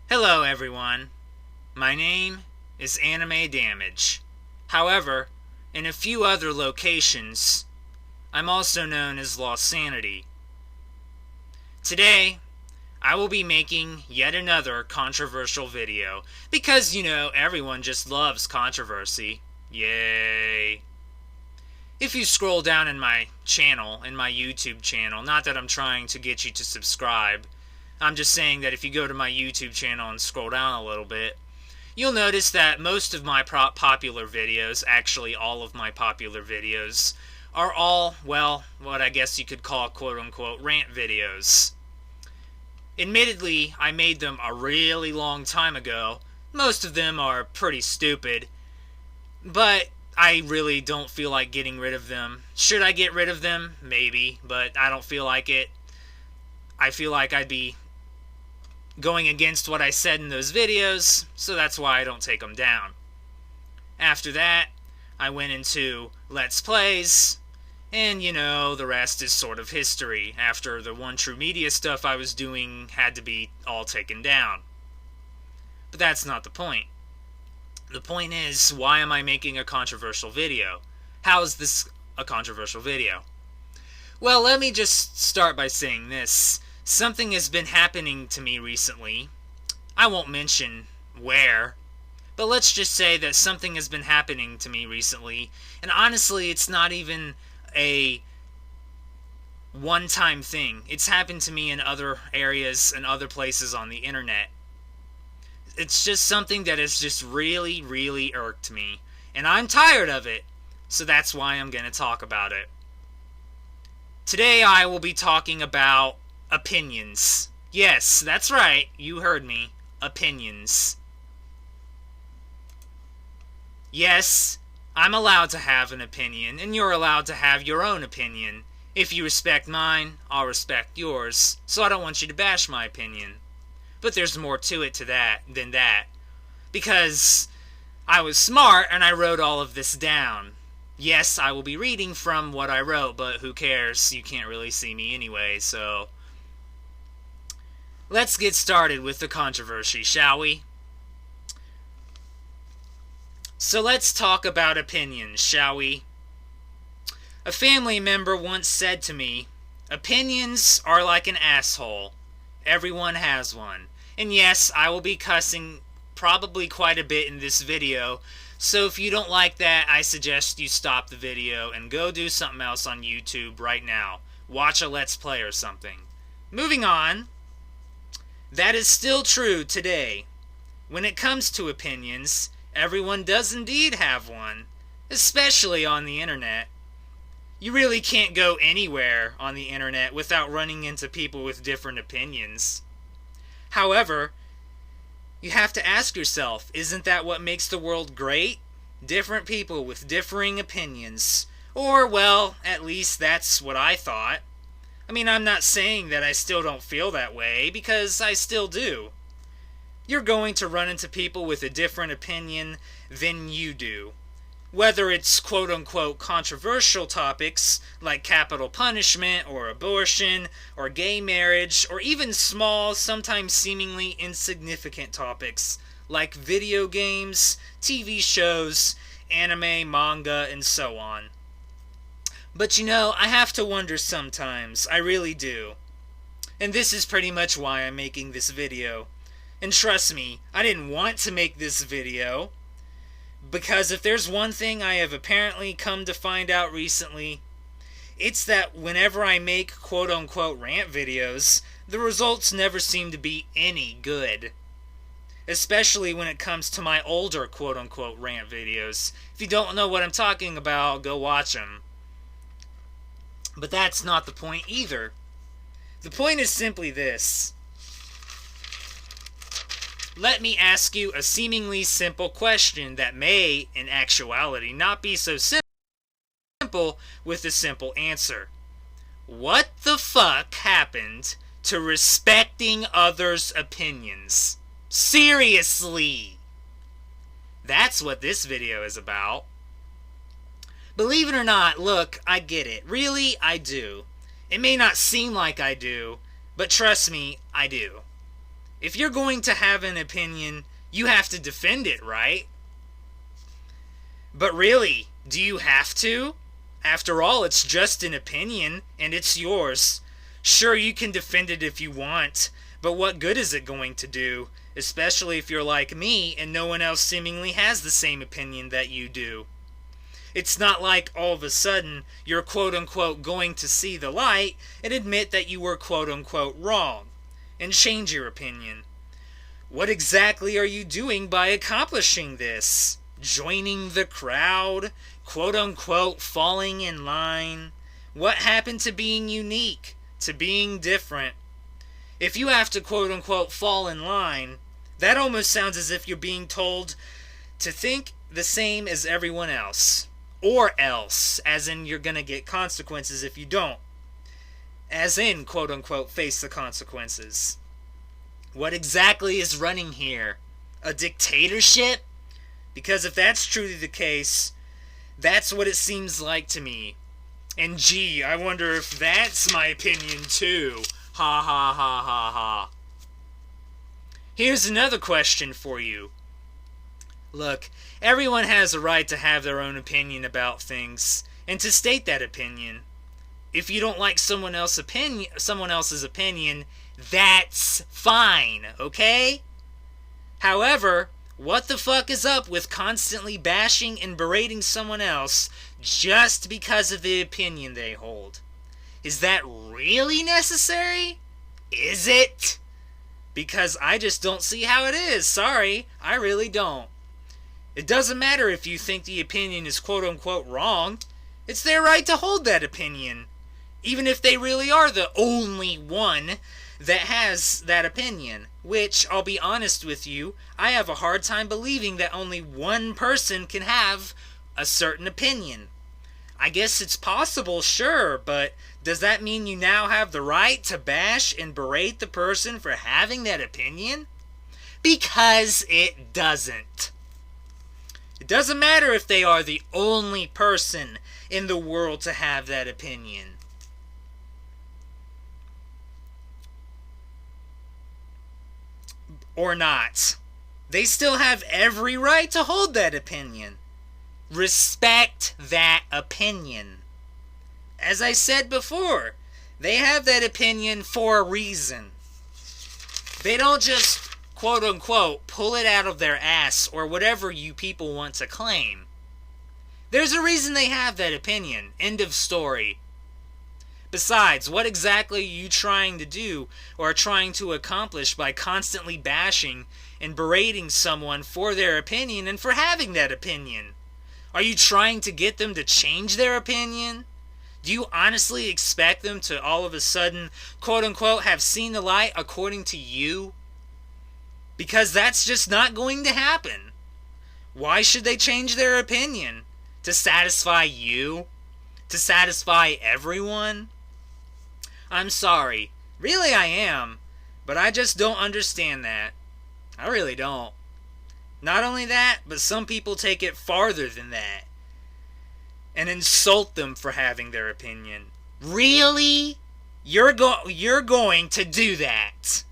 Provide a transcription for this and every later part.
Hello everyone, my name is Anime Damage. However, in a few other locations, I'm also known as Lost Sanity. Today, I will be making yet another controversial video, because everyone just loves controversy. Yay. If you scroll down in my channel, in my YouTube channel, not that I'm trying to get you to subscribe, I'm just saying that if you go to my YouTube channel and scroll down a little bit, you'll notice that most of my popular videos, actually all of my popular videos, are all, well, what I guess you could call quote-unquote rant videos. Admittedly, I made them a really long time ago. Most of them are pretty stupid, but I really don't feel like getting rid of them. Should I get rid of them? Maybe, but I don't feel like it. I feel like I'd be going against what I said in those videos, so that's why I don't take them down. After that, I went into Let's Plays, and the rest is sort of history. After the One True Media stuff I was doing had to be all taken down. But that's not the point. The point is, why am I making a controversial video? How is this a controversial video? Well, let me just start by saying this. Something has been happening to me recently. I won't mention where, but let's just say that something has been happening to me recently, and honestly, it's not even a one-time thing. It's happened to me in other areas and other places on the internet. It's just something that has just really, really irked me, and I'm tired of it, so that's why I'm going to talk about it. Today I will be talking about opinions. Yes, that's right, you heard me. Opinions. Yes, I'm allowed to have an opinion, and you're allowed to have your own opinion. If you respect mine, I'll respect yours, so I don't want you to bash my opinion. But there's more to it than that. Because I was smart and I wrote all of this down. Yes, I will be reading from what I wrote, but who cares? You can't really see me anyway, so let's get started with the controversy, shall we? So let's talk about opinions, shall we? A family member once said to me, "Opinions are like an asshole. Everyone has one." And yes, I will be cussing probably quite a bit in this video, so if you don't like that, I suggest you stop the video and go do something else on YouTube right now. Watch a Let's Play or something. Moving on. That is still true today. When it comes to opinions, everyone does indeed have one, especially on the internet. You really can't go anywhere on the internet without running into people with different opinions. However, you have to ask yourself, isn't that what makes the world great? Different people with differing opinions. Or, well, at least that's what I thought. I mean, I'm not saying that I still don't feel that way, because I still do. You're going to run into people with a different opinion than you do. Whether it's quote-unquote controversial topics like capital punishment or abortion or gay marriage, or even small, sometimes seemingly insignificant topics like video games, TV shows, anime, manga, and so on. But I have to wonder sometimes, I really do. And this is pretty much why I'm making this video. And trust me, I didn't want to make this video. Because if there's one thing I have apparently come to find out recently, it's that whenever I make quote-unquote rant videos, the results never seem to be any good. Especially when it comes to my older quote-unquote rant videos. If you don't know what I'm talking about, go watch them. But that's not the point either. The point is simply this. Let me ask you a seemingly simple question that may, in actuality, not be so simple with a simple answer. What the fuck happened to respecting others' opinions? Seriously! That's what this video is about. Believe it or not, look, I get it. Really, I do. It may not seem like I do, but trust me, I do. If you're going to have an opinion, you have to defend it, right? But really, do you have to? After all, it's just an opinion, and it's yours. Sure, you can defend it if you want, but what good is it going to do? Especially if you're like me, and no one else seemingly has the same opinion that you do. It's not like all of a sudden you're quote-unquote going to see the light and admit that you were quote-unquote wrong, and change your opinion. What exactly are you doing by accomplishing this? Joining the crowd? Quote-unquote falling in line? What happened to being unique? To being different? If you have to quote-unquote fall in line, that almost sounds as if you're being told to think the same as everyone else. Or else, as in you're gonna get consequences if you don't. As in, quote-unquote, face the consequences. What exactly is running here? A dictatorship? Because if that's truly the case, that's what it seems like to me. And gee, I wonder if that's my opinion too. Ha ha ha ha ha. Here's another question for you. Look, everyone has a right to have their own opinion about things, and to state that opinion. If you don't like someone else's opinion, that's fine, okay? However, what the fuck is up with constantly bashing and berating someone else just because of the opinion they hold? Is that really necessary? Is it? Because I just don't see how it is. Sorry, I really don't. It doesn't matter if you think the opinion is quote-unquote wrong. It's their right to hold that opinion. Even if they really are the only one that has that opinion. Which, I'll be honest with you, I have a hard time believing that only one person can have a certain opinion. I guess it's possible, sure, but does that mean you now have the right to bash and berate the person for having that opinion? Because it doesn't. It doesn't matter if they are the only person in the world to have that opinion. Or not. They still have every right to hold that opinion. Respect that opinion. As I said before, they have that opinion for a reason. They don't just quote-unquote, pull it out of their ass or whatever you people want to claim. There's a reason they have that opinion. End of story. Besides, what exactly are you trying to do or trying to accomplish by constantly bashing and berating someone for their opinion and for having that opinion? Are you trying to get them to change their opinion? Do you honestly expect them to all of a sudden, quote-unquote, have seen the light according to you? Because that's just not going to happen. Why should they change their opinion? To satisfy you? To satisfy everyone? I'm sorry. Really, I am. But I just don't understand that. I really don't. Not only that, but some people take it farther than that. And insult them for having their opinion. Really? You're going to do that.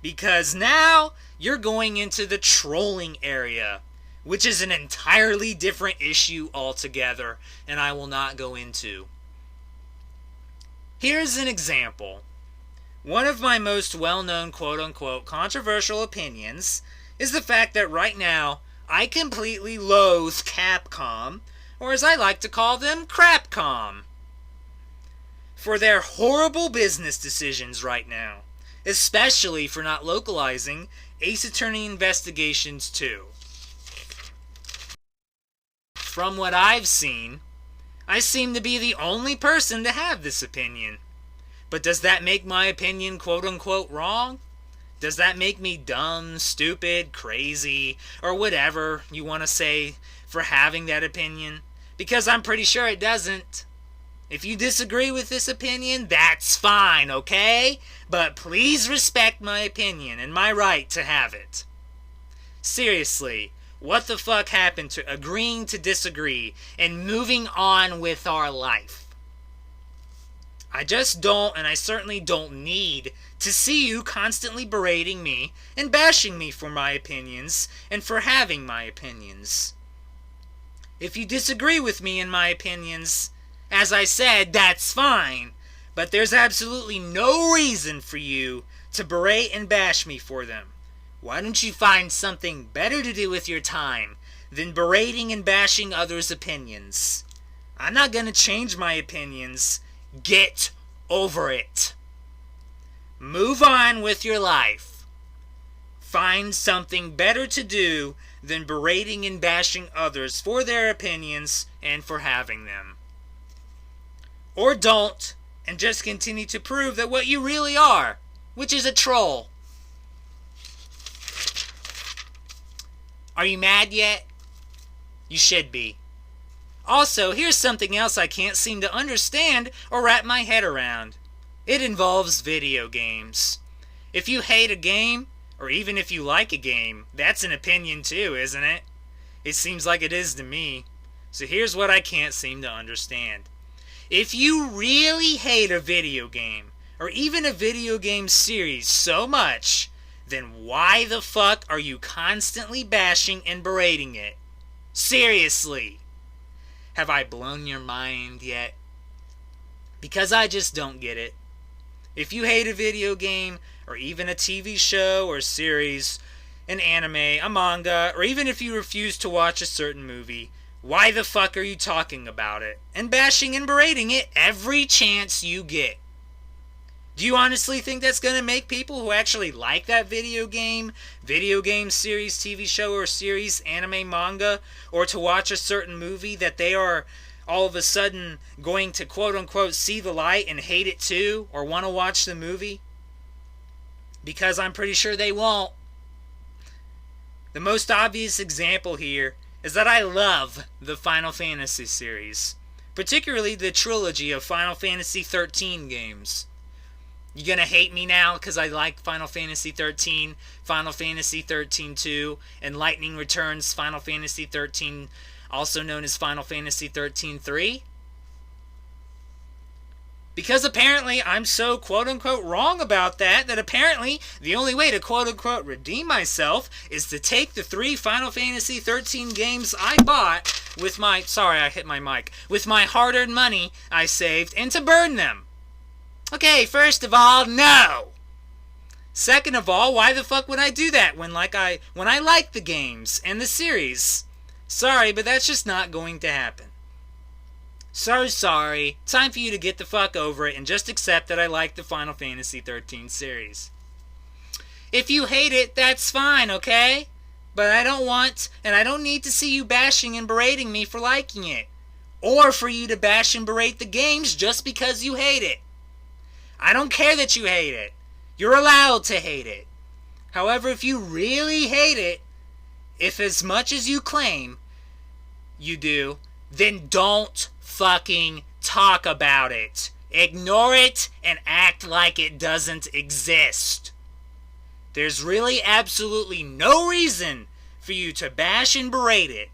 Because now you're going into the trolling area, which is an entirely different issue altogether, and I will not go into. Here's an example. One of my most well-known quote-unquote controversial opinions is the fact that right now I completely loathe Capcom, or as I like to call them, Crapcom, for their horrible business decisions right now, especially for not localizing Ace Attorney Investigations 2. From what I've seen, I seem to be the only person to have this opinion. But does that make my opinion quote-unquote wrong? Does that make me dumb, stupid, crazy, or whatever you want to say for having that opinion? Because I'm pretty sure it doesn't. If you disagree with this opinion, that's fine, okay? But please respect my opinion and my right to have it. Seriously, what the fuck happened to agreeing to disagree and moving on with our life? I just don't, and I certainly don't need to see you constantly berating me and bashing me for my opinions and for having my opinions. If you disagree with me in my opinions, as I said, that's fine, but there's absolutely no reason for you to berate and bash me for them. Why don't you find something better to do with your time than berating and bashing others' opinions? I'm not going to change my opinions. Get over it. Move on with your life. Find something better to do than berating and bashing others for their opinions and for having them. Or don't, and just continue to prove that what you really are, which is a troll. Are you mad yet? You should be. Also, here's something else I can't seem to understand or wrap my head around. It involves video games. If you hate a game, or even if you like a game, that's an opinion too, isn't it? It seems like it is to me. So here's what I can't seem to understand. If you really hate a video game, or even a video game series so much, then why the fuck are you constantly bashing and berating it? Seriously. Have I blown your mind yet? Because I just don't get it. If you hate a video game, or even a TV show or series, an anime, a manga, or even if you refuse to watch a certain movie, why the fuck are you talking about it and bashing and berating it every chance you get? Do you honestly think that's going to make people who actually like that video game series, TV show or series, anime, manga, or to watch a certain movie, that they are all of a sudden going to quote-unquote see the light and hate it too, or want to watch the movie? Because I'm pretty sure they won't. The most obvious example here is that I love the Final Fantasy series, particularly the trilogy of Final Fantasy 13 games. You gonna hate me now because I like Final Fantasy 13, Final Fantasy 13-2, and Lightning Returns Final Fantasy 13, also known as Final Fantasy 13-3? Because apparently I'm so quote-unquote wrong about that apparently the only way to quote-unquote redeem myself is to take the 3 Final Fantasy 13 games I bought with my, sorry I hit my mic, with my hard-earned money I saved, and to burn them. Okay, first of all, no! Second of all, why the fuck would I do that when I like the games and the series? Sorry, but that's just not going to happen. So sorry. Time for you to get the fuck over it and just accept that I like the Final Fantasy 13 series. If you hate it, that's fine, okay? But I don't want, and I don't need to see you bashing and berating me for liking it. Or for you to bash and berate the games just because you hate it. I don't care that you hate it. You're allowed to hate it. However, if you really hate it, if as much as you claim you do, then don't fucking talk about it. Ignore it and act like it doesn't exist. There's really absolutely no reason for you to bash and berate it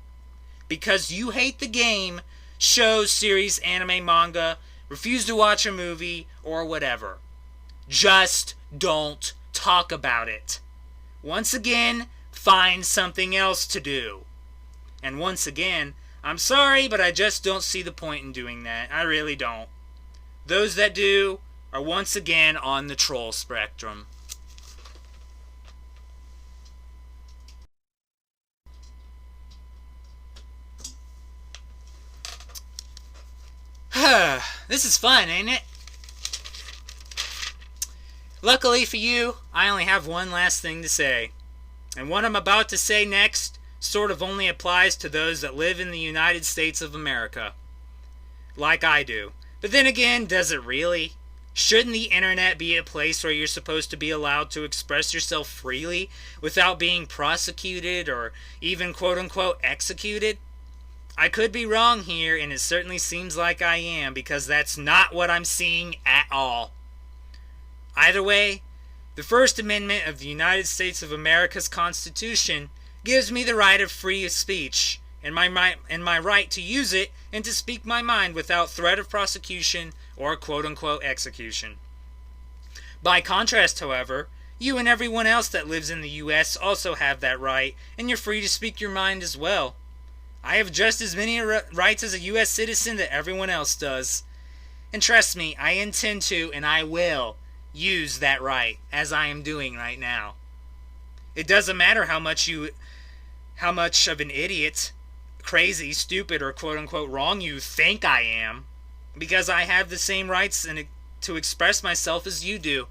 because you hate the game, show, series, anime, manga, refuse to watch a movie, or whatever. Just don't talk about it. Once again, find something else to do. And once again, I'm sorry, but I just don't see the point in doing that. I really don't. Those that do are once again on the troll spectrum. This is fun, ain't it? Luckily for you, I only have one last thing to say. And what I'm about to say next sort of only applies to those that live in the United States of America. Like I do. But then again, does it really? Shouldn't the internet be a place where you're supposed to be allowed to express yourself freely without being prosecuted or even quote-unquote executed? I could be wrong here, and it certainly seems like I am, because that's not what I'm seeing at all. Either way, the First Amendment of the United States of America's Constitution gives me the right of free speech and my right to use it and to speak my mind without threat of prosecution or quote-unquote execution. By contrast, however, you and everyone else that lives in the U.S. also have that right, and you're free to speak your mind as well. I have just as many rights as a U.S. citizen that everyone else does. And trust me, I intend to, and I will, use that right, as I am doing right now. It doesn't matter how much of an idiot, crazy, stupid, or quote-unquote wrong you think I am, because I have the same rights to express myself as you do.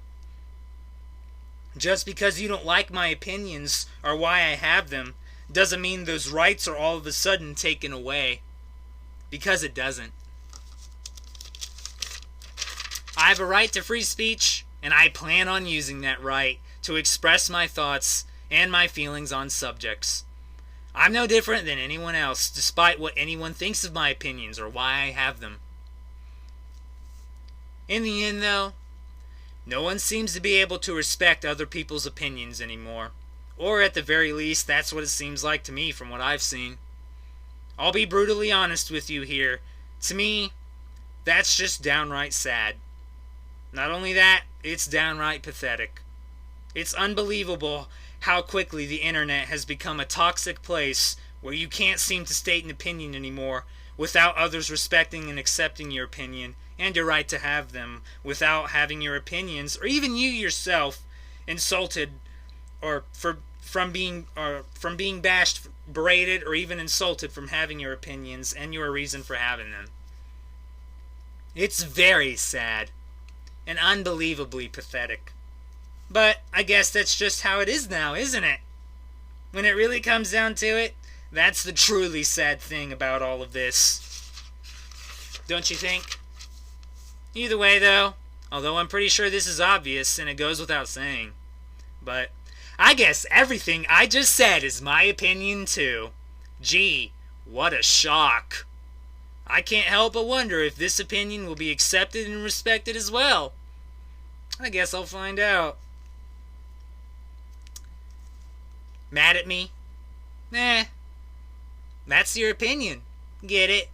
Just because you don't like my opinions or why I have them doesn't mean those rights are all of a sudden taken away. Because it doesn't. I have a right to free speech, and I plan on using that right to express my thoughts and my feelings on subjects. I'm no different than anyone else, despite what anyone thinks of my opinions or why I have them. In the end, though, no one seems to be able to respect other people's opinions anymore. Or at the very least, that's what it seems like to me from what I've seen. I'll be brutally honest with you here. To me, that's just downright sad. Not only that, it's downright pathetic. It's unbelievable how quickly the internet has become a toxic place where you can't seem to state an opinion anymore without others respecting and accepting your opinion and your right to have them, without having your opinions or even you yourself insulted or from being bashed, berated, or even insulted from having your opinions and your reason for having them. It's very sad and unbelievably pathetic. But I guess that's just how it is now, isn't it? When it really comes down to it, that's the truly sad thing about all of this. Don't you think? Either way, though, although I'm pretty sure this is obvious and it goes without saying, but I guess everything I just said is my opinion too. Gee, what a shock. I can't help but wonder if this opinion will be accepted and respected as well. I guess I'll find out. Mad at me? Nah. That's your opinion. Get it?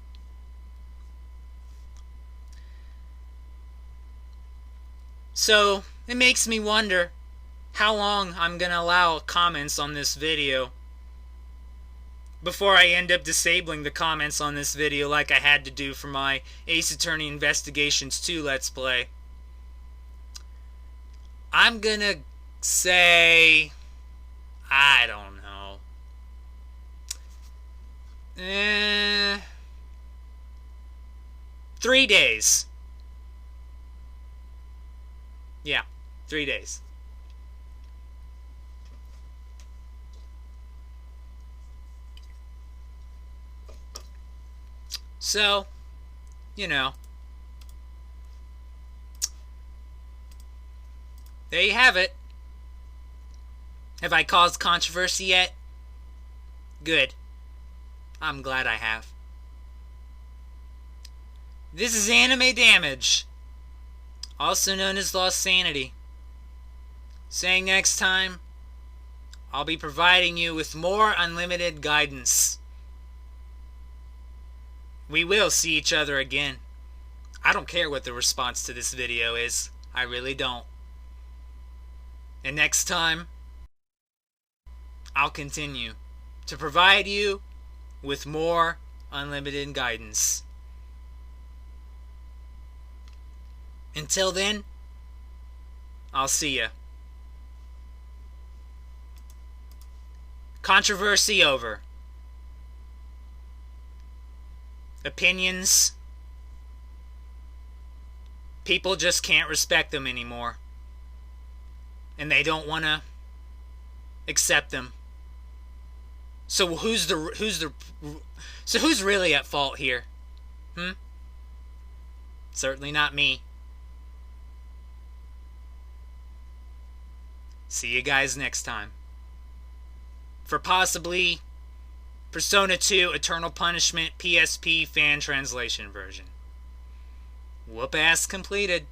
So, it makes me wonder how long I'm going to allow comments on this video before I end up disabling the comments on this video like I had to do for my Ace Attorney Investigations 2 Let's Play. I'm going to say, I don't know. 3 days. Yeah, 3 days. So, you know. There you have it. Have I caused controversy yet? Good. I'm glad I have. This is Anime Damage, also known as Lost Sanity. Saying next time, I'll be providing you with more unlimited guidance. We will see each other again. I don't care what the response to this video is. I really don't. And next time, I'll continue to provide you with more unlimited guidance. Until then, I'll see ya. Controversy over. Opinions. People just can't respect them anymore. And they don't want to accept them. So who's really at fault here? Certainly not me. See you guys next time. For possibly Persona 2 Eternal Punishment PSP fan translation version. Whoop ass completed.